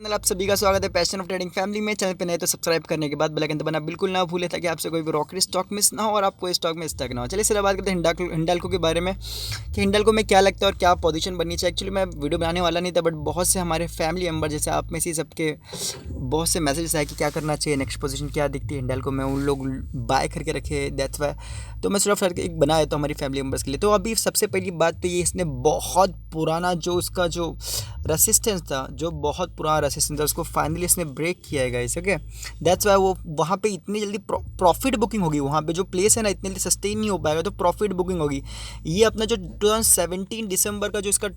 आप सभी का स्वागत है पैशन ऑफ ट्रेडिंग फैमिली में। चैनल पे नए तो सब्सक्राइब करने के बाद बेल आइकन दबाना बिल्कुल ना भूले ताकि आपसे कोई भी रॉकेट स्टॉक मिस ना हो और आप कोई स्टॉक में स्टक ना हो। चलिए सर बात करते हैं हिंडाल्को के बारे में कि हिंडाल्को में क्या लगता है और क्या पोजीशन बननी चाहिए। एक्चुअली मैं वीडियो बनाने वाला नहीं था, बट बहुत से हमारे फैमिली मेम्बर जैसे आप में से सबके बहुत से मैसेजेस आए कि क्या करना चाहिए, नेक्स्ट पोजीशन क्या दिखती है हिंडाल्को में, उन लोग बाय करके रखे, दैट्स वाई तो मैं सिर्फ एक बनाया तो हमारी फैमिली मेम्बर्स के लिए। तो अभी सबसे पहली बात तो ये, इसने बहुत पुराना जो उसका जो रेसिस्टेंस था, जो बहुत पुराना रेसिस्टेंस था, उसको फाइनली इसने ब्रेक किया है गाइस। ओके, दैट्स वाई वो वहाँ पे इतनी जल्दी प्रॉफिट बुकिंग होगी। वहाँ पे जो प्लेस है ना, इतनी जल्दी सस्टेन नहीं हो पाएगा, तो प्रॉफिट बुकिंग होगी। ये अपना जो 2017 दिसंबर का जो इसका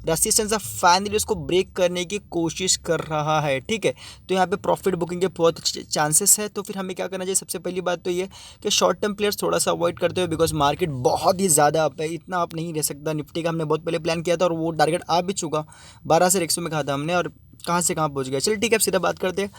रेसिस्टेंस है, फाइनली उसको ब्रेक करने की कोशिश कर रहा है। ठीक है, तो यहाँ पे प्रॉफिट बुकिंग के बहुत चांसेस है। तो फिर हमें क्या करना चाहिए? सबसे पहली बात तो ये कि शॉर्ट टर्म प्लेयर्स थोड़ा सा अवॉइड करते हुए, बिकॉज मार्केट बहुत ही ज़्यादा अप है, इतना अप नहीं रह सकता। निफ्टी का हमने बहुत पहले प्लान किया था और वो टारगेट आ भी चुका, 12 से 100 में कहा था हमने, और कहाँ से कहाँ पहुँच गया। चलिए ठीक है, अब सीधा बात करते हैं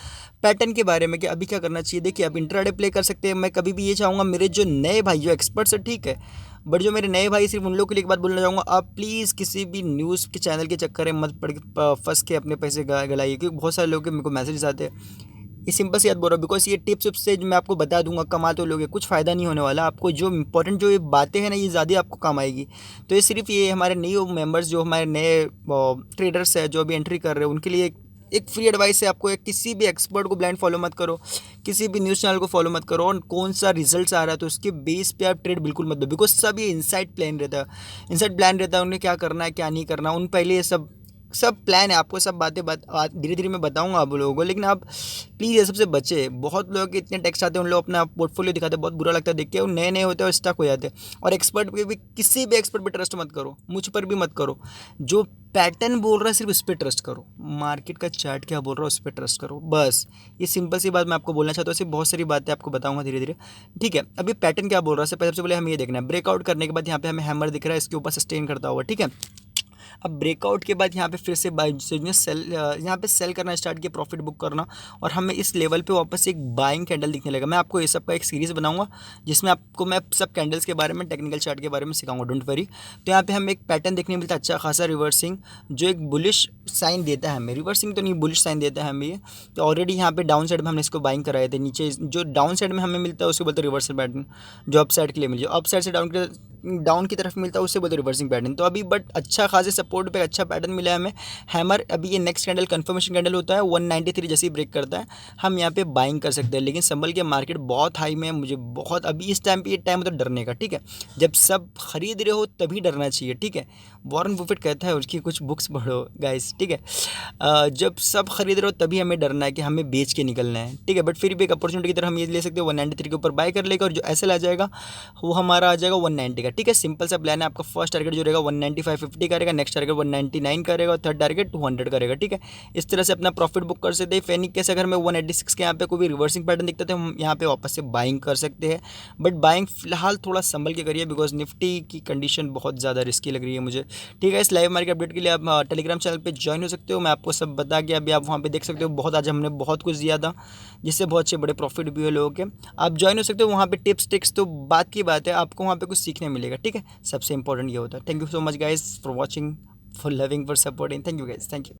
पैटर्न के बारे में कि अभी क्या करना चाहिए। देखिए, अब इंट्राडे प्ले कर सकते हैं। मैं कभी भी ये चाहूँगा मेरे जो नए भाई जो एक्सपर्ट्स है, ठीक है, बट जो मेरे नए भाई, सिर्फ उन लोगों के लिए एक बात बोलना चाहूँगा, आप प्लीज़ किसी भी न्यूज़ के चैनल के चक्कर में मत पड़ फंस के अपने पैसे गलाइए, क्योंकि बहुत सारे लोग के मेरे को मैसेज आते हैं। ये सिंपल सी बात बोल रहा हूँ, बिकॉज ये टिप्स उप्स से मैं आपको बता दूंगा, कमा तो लोगे, कुछ फ़ायदा नहीं होने वाला आपको। जो इंपॉर्टेंट जो ये बातें हैं ना, ये ज़्यादा आपको काम आएगी। तो ये सिर्फ ये हमारे नए मेंबर्स, जो हमारे नए ट्रेडर्स हैं, जो अभी एंट्री कर रहे हैं, उनके लिए एक फ्री एडवाइस है आपको। एक किसी भी एक्सपर्ट को ब्लाइंड फॉलो मत करो, किसी भी न्यूज़ चैनल को फॉलो मत करो, और कौन सा रिजल्ट आ रहा है तो उसके बेस पे आप ट्रेड बिल्कुल मत दो, बिकॉज सब ये इनसाइड प्लान रहता है। इनसाइड प्लान रहता है, उन्हें क्या करना है क्या नहीं करना, उन पहले ये सब प्लान है। आपको सब बातें धीरे धीरे मैं बताऊंगा आप लोगों को, लेकिन आप प्लीज़ ये सबसे बचे। बहुत लोग के इतने टेक्स्ट आते हैं, उन लोग अपना पोर्टफोलियो दिखाते हैं, बहुत बुरा लगता है देख के। वो नए नए होते हैं और स्टक हो जाते हैं। और एक्सपर्ट पे भी, किसी भी एक्सपर्ट पे ट्रस्ट मत करो, मुझ पर भी मत करो। जो पैटर्न बोल रहा है सिर्फ उस पर ट्रस्ट करो, मार्केट का चार्ट क्या बोल रहा है उस पर ट्रस्ट करो, बस। ये सिंपल सी बात मैं आपको बोलना चाहता हूँ। ऐसी बहुत सारी बातें आपको बताऊंगा धीरे धीरे। ठीक है, अभी पैटर्न क्या बोल रहा है, सबसे पहले हमें ये देखना है। ब्रेकआउट करने के बाद यहाँ पे हमें हैमर दिख रहा है, इसके ऊपर सस्टेन करता हुआ। ठीक है, अब ब्रेकआउट के बाद यहाँ पे फिर से बाय सेल, यहाँ पे सेल करना स्टार्ट किया, प्रॉफिट बुक करना, और हमें इस लेवल पे वापस एक बाइंग कैंडल दिखने लगा। मैं आपको ये सब का एक सीरीज़ बनाऊंगा, जिसमें आपको मैं सब कैंडल्स के बारे में, टेक्निकल चार्ट के बारे में सिखाऊंगा, डोंट वरी। तो यहाँ पे हमें एक पैटर्न देखने मिलता है, अच्छा खासा रिवर्सिंग, जो एक बुलिश साइन देता है हमें। रिवर्सिंग तो नहीं, बुलिश साइन देता है हमें ये। तो ऑलरेडी यहाँ पे डाउन साइड में हमने इसको बाइंग कराए थे। नीचे जो डाउन साइड में हमें मिलता है उसको बोलते हैं रिवर्सल पैटर्न, जो अप साइड के लिए मिल जाए, अप साइड से डाउन की तरफ मिलता है उससे बोलते रिवर्सिंग पैटर्न। तो अभी बट अच्छा खासे सपोर्ट पे अच्छा पैटर्न मिला है हमें। हैमर, अभी ये नेक्स्ट कैंडल कंफर्मेशन कैंडल होता है, 193 जैसे ही ब्रेक करता है हम यहाँ पे बाइंग कर सकते हैं। लेकिन संभल के, मार्केट बहुत हाई में है, मुझे बहुत अभी इस टाइम पे, ये टाइम होता है डरने का। ठीक है, जब सब खरीद रहे हो तभी डरना चाहिए। ठीक है, वॉरेन बुफेट कहता है, उसकी कुछ बुक्स पढ़ो गाइस। ठीक है, जब सब खरीद रहे हो तभी हमें डरना है कि हमें बेच के निकलना है। ठीक है, बट फिर भी एक अपॉर्चुनिटी की तरह हम ये ले सकते हैं, 193 के ऊपर बाय कर लेगा, और जो एसएल आ जाएगा वो हमारा आ जाएगा 190 का। ठीक है, सिंपल सा प्लान है। आपका फर्स्ट टारगेट जो रहेगा 195.50 करेगा, नेक्स्ट टारगेट 199 करेगा, और थर्ड टारगेट 200 करेगा। ठीक है, इस तरह से अपना प्रॉफिट बुक कर सकते हैं। फैनी केस अगर हमें 186 के यहाँ पे कोई भी रिवर्सिंग पैटर्न दिखता है तो हम यहाँ पे वापस से बाइंग कर सकते हैं। बट बाइंग फिलहाल थोड़ा संभल के करिए, बिकॉज निफ्टी की कंडीशन बहुत ज़्यादा रिस्की लग रही है मुझे। ठीक है, इस लाइव मार्केट अपडेट के लिए आप टेलीग्राम चैनल पे ज्वाइन हो सकते हो। मैं आपको सब बता के अभी आप वहाँ पे देख सकते हो, बहुत आज हमने बहुत कुछ दिया था, जिससे बहुत अच्छे बड़े प्रॉफिट भी हुए लोगों के। आप ज्वाइन हो सकते हो वहाँ पे, टिप्स टिक्स तो बात की बात है, आपको वहाँ पे कुछ सीखने मिलेगा। ठीक है, सबसे इंपॉर्टेंट ये होता है। Thank you so much guys for watching, for loving, for supporting. Thank you guys, thank you.